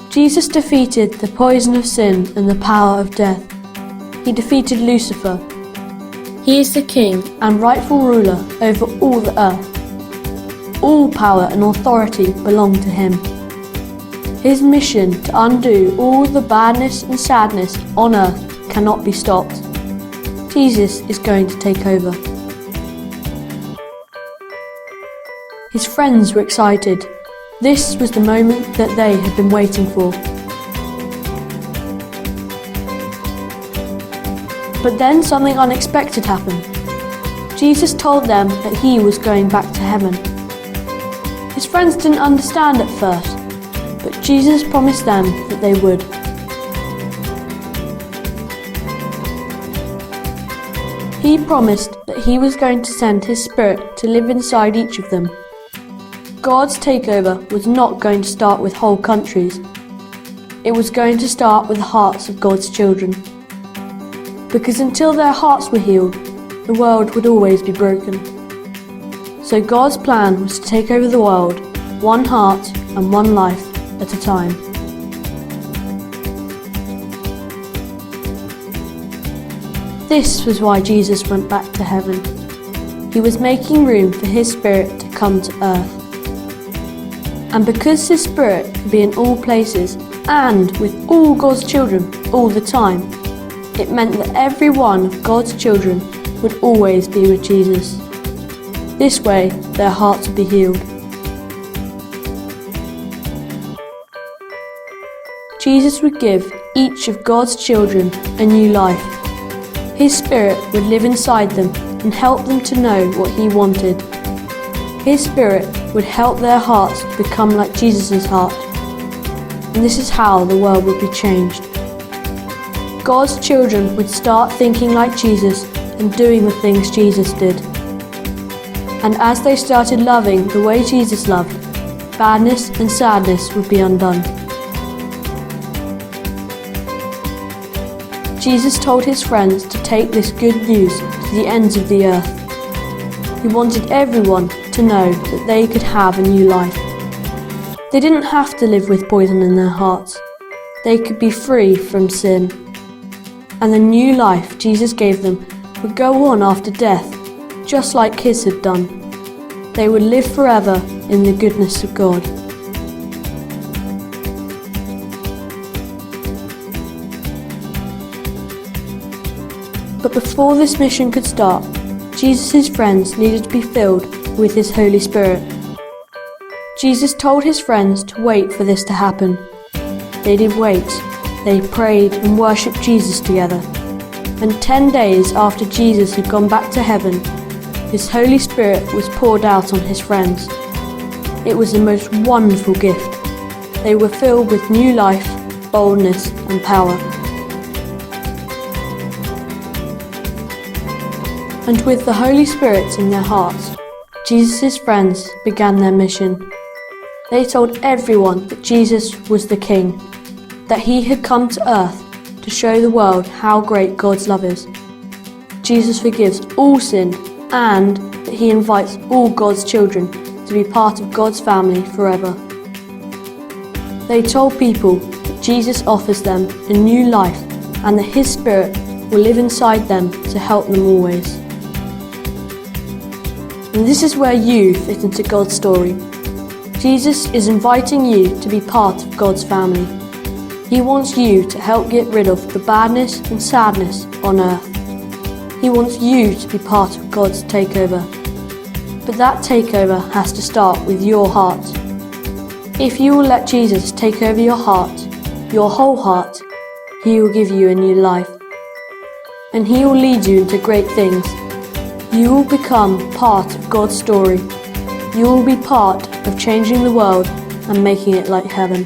Jesus defeated the poison of sin and the power of death. He defeated Lucifer. He is the King and rightful ruler over all the earth. All power and authority belong to him. His mission to undo all the badness and sadness on earth cannot be stopped. Jesus is going to take over. His friends were excited. This was the moment that they had been waiting for. But then something unexpected happened. Jesus told them that he was going back to heaven. His friends didn't understand at first, but Jesus promised them that they would. He promised that he was going to send his Spirit to live inside each of them. God's takeover was not going to start with whole countries. It was going to start with the hearts of God's children. Because until their hearts were healed, the world would always be broken. So God's plan was to take over the world, one heart and one life at a time. This was why Jesus went back to heaven. He was making room for his Spirit to come to earth. And because his Spirit could be in all places and with all God's children all the time, it meant that every one of God's children would always be with Jesus. This way, their hearts would be healed. Jesus would give each of God's children a new life. His Spirit would live inside them and help them to know what he wanted. His Spirit would help their hearts become like Jesus' heart. And this is how the world would be changed. God's children would start thinking like Jesus and doing the things Jesus did. And as they started loving the way Jesus loved, badness and sadness would be undone. Jesus told his friends to take this good news to the ends of the earth. He wanted everyone to know that they could have a new life. They didn't have to live with poison in their hearts. They could be free from sin. And the new life Jesus gave them would go on after death, just like his had done. They would live forever in the goodness of God. But before this mission could start, Jesus' friends needed to be filled with his Holy Spirit. Jesus told his friends to wait for this to happen. They did wait. They prayed and worshipped Jesus together. And 10 days after Jesus had gone back to heaven, his Holy Spirit was poured out on his friends. It was the most wonderful gift. They were filled with new life, boldness and power. And with the Holy Spirit in their hearts, Jesus' friends began their mission. They told everyone that Jesus was the King, that he had come to earth to show the world how great God's love is. Jesus forgives all sin and that he invites all God's children to be part of God's family forever. They told people that Jesus offers them a new life and that his Spirit will live inside them to help them always. And this is where you fit into God's story. Jesus is inviting you to be part of God's family. He wants you to help get rid of the badness and sadness on earth. He wants you to be part of God's takeover. But that takeover has to start with your heart. If you will let Jesus take over your heart, your whole heart, he will give you a new life. And he will lead you into great things. You will become part of God's story. You will be part of changing the world and making it like heaven.